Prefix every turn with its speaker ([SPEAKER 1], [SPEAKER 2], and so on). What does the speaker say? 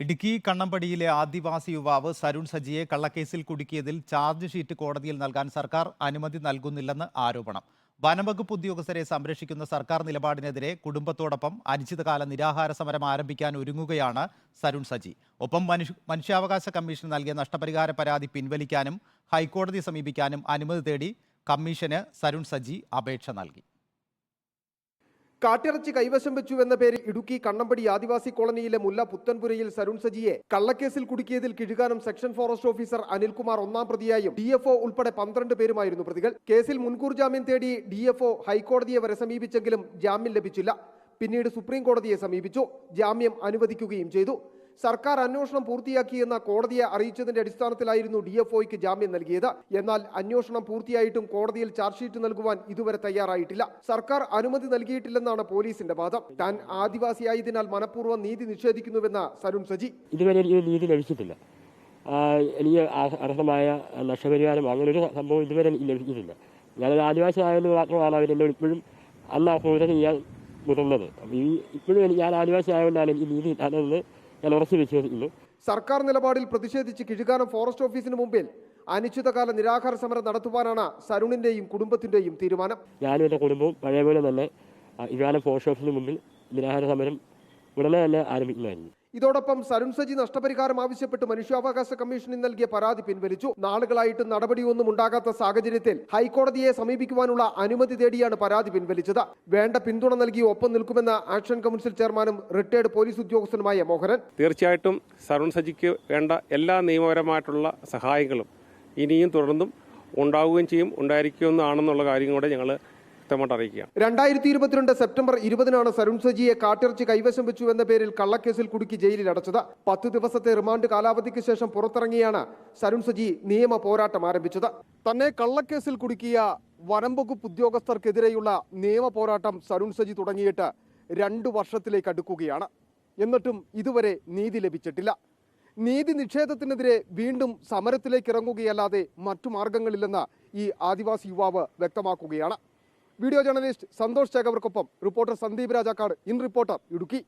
[SPEAKER 1] ഇടുക്കി കണ്ണമ്പടിയിലെ ആദിവാസി യുവാവ് സരുൺ സജിയെ കള്ളക്കേസിൽ കുടുക്കിയതിൽ ചാർജ് ഷീറ്റ് കോടതിയിൽ നൽകാൻ സർക്കാർ അനുമതി നൽകുന്നില്ലെന്ന് ആരോപണം. വനംവകുപ്പ് ഉദ്യോഗസ്ഥരെ സംരക്ഷിക്കുന്ന സർക്കാർ നിലപാടിനെതിരെ കുടുംബത്തോടൊപ്പം അനിശ്ചിതകാല നിരാഹാര സമരം ആരംഭിക്കാൻ ഒരുങ്ങുകയാണ് സരുൺ സജി. ഒപ്പം മനുഷ്യാവകാശ കമ്മീഷൻ നൽകിയ നഷ്ടപരിഹാര പരാതി പിൻവലിക്കാനും ഹൈക്കോടതിയെ സമീപിക്കാനും അനുമതി തേടി കമ്മീഷന് സരുൺ സജി അപേക്ഷ നൽകി.
[SPEAKER 2] കാട്ടിറച്ചി കൈവശം വെച്ചു എന്ന പേരിൽ ഇടുക്കി കണ്ണമ്പടി ആദിവാസി കോളനിയിലെ മുല്ല പുത്തൻപുരയിൽ സരുൺ സജിയെ കള്ളക്കേസിൽ കുടുക്കിയതിൽ Kizhukanam section forest officer Anilkumar ഒന്നാം പ്രതിയായും DFO ഉൾപ്പെടെ 12 പേരുമായിരുന്നു പ്രതികൾ. കേസിൽ മുൻകൂർ ജാമ്യം തേടി DFO ഹൈക്കോടതിയെ വരെ സമീപിച്ചെങ്കിലും ജാമ്യം ലഭിച്ചില്ല. പിന്നീട് സുപ്രീം കോടതിയെ സമീപിച്ചു. ജാമ്യം അനുവദിക്കുകയും ചെയ്തു. സർക്കാർ അന്വേഷണം പൂർത്തിയാക്കിയെന്ന കോടതിയെ അറിയിച്ചതിന്റെ അടിസ്ഥാനത്തിലായിരുന്നു DFOയ്ക്ക് ജാമ്യം നൽകിയത്. എന്നാൽ അന്വേഷണം പൂർത്തിയായിട്ടും കോടതിയിൽ ചാർജ് ഷീറ്റ് നൽകുവാൻ ഇതുവരെ തയ്യാറായിട്ടില്ല. സർക്കാർ അനുമതി നൽകിയിട്ടില്ലെന്നാണ് പോലീസിന്റെ വാദം. താൻ ആദിവാസിയായതിനാൽ മനഃപൂർവ്വം നീതി നിഷേധിക്കുന്നുവെന്ന സരുൺ സജി.
[SPEAKER 3] ഇതുവരെ നീതി ലഭിച്ചിട്ടില്ല. എനിക്ക് അർഹമായ നഷ്ടപരിഹാരം അങ്ങനൊരു സംഭവം ഇതുവരെ ലഭിച്ചിട്ടില്ല. ഞാനൊരു ആദിവാസി ആയതിന് മാത്രമാണ് അവരെന്നോട് ഇപ്പോഴും അന്ന് ആ ക്രൂരത ചെയ്യാൻ മുതിർന്നത്. ഇപ്പോഴും ഞാൻ ആദിവാസി ആയതുകൊണ്ടാണ് എനിക്ക് നീതി കിട്ടാത്തതെന്ന് ഞാൻ ഉറച്ചു വിശ്വസിക്കുന്നു.
[SPEAKER 2] സർക്കാർ നിലപാടിൽ പ്രതിഷേധിച്ച് കിഴുകാനം ഫോറസ്റ്റ് ഓഫീസിന് മുമ്പിൽ അനിശ്ചിതകാല നിരാഹാര സമരം നടത്തുവാനാണ് സരുണിന്റെയും കുടുംബത്തിന്റെയും തീരുമാനം.
[SPEAKER 3] ഞാനും എൻ്റെ കുടുംബവും പഴയപോലെ തന്നെ കിഴുകാനം ഫോറസ്റ്റ് ഓഫീസിന് മുമ്പിൽ നിരാഹാര സമരം ഉടനെ തന്നെ ആരംഭിക്കുന്നതായിരുന്നു.
[SPEAKER 2] ഇതോടൊപ്പം സരുൺ സജി നഷ്ടപരിഹാരം ആവശ്യപ്പെട്ട് മനുഷ്യാവകാശ കമ്മീഷനിൽ നൽകിയ പരാതി പിൻവലിച്ചു. നാളുകളായിട്ട് നടപടിയൊന്നും ഉണ്ടാകാത്ത സാഹചര്യത്തിൽ ഹൈക്കോടതിയെ സമീപിക്കുവാനുള്ള അനുമതി തേടിയാണ് പരാതി പിൻവലിച്ചത്. വേണ്ട പിന്തുണ നൽകി ഒപ്പം നിൽക്കുമെന്ന ആക്ഷൻ കൗൺസിൽ ചെയർമാനും റിട്ടയർഡ് പോലീസ് ഉദ്യോഗസ്ഥനുമായ മോഹനൻ.
[SPEAKER 4] തീർച്ചയായിട്ടും സരുൺ സജിക്ക് വേണ്ട എല്ലാ നിയമപരമായിട്ടുള്ള സഹായങ്ങളും ഇനിയും തുടർന്നും ഉണ്ടാവുകയും ചെയ്യും, ഉണ്ടായിരിക്കുമെന്നാണെന്നുള്ള കാര്യം കൂടെ ഞങ്ങൾ
[SPEAKER 2] 2022 സെപ്റ്റംബർ 20 സരുൺ സജിയെ കാട്ടിറച്ചി കൈവശം വെച്ചു എന്ന പേരിൽ കള്ളക്കേസിൽ കുടുക്കി ജയിലിൽ അടച്ചത്. 10 ദിവസത്തെ റിമാൻഡ് കാലാവധിക്ക് ശേഷം പുറത്തിറങ്ങിയാണ് സരുൺ സജി നിയമ പോരാട്ടം ആരംഭിച്ചത്. തന്നെ കള്ളക്കേസിൽ കുടുക്കിയ വനംവകുപ്പ് ഉദ്യോഗസ്ഥർക്കെതിരെയുള്ള നിയമ പോരാട്ടം സരുൺ സജി തുടങ്ങിയിട്ട് 2 വർഷത്തിലേക്ക് അടുക്കുകയാണ്. എന്നിട്ടും ഇതുവരെ നീതി ലഭിച്ചിട്ടില്ല. നീതി നിഷേധത്തിനെതിരെ വീണ്ടും സമരത്തിലേക്ക് ഇറങ്ങുകയല്ലാതെ മറ്റു മാർഗങ്ങളില്ലെന്ന് ഈ ആദിവാസി യുവാവ് വ്യക്തമാക്കുകയാണ്. വീഡിയോ ജേർണലിസ്റ്റ് സന്തോഷ് ചേകവർക്കൊപ്പം reporter Sandeep Rajakkad, in reporter, Idukki.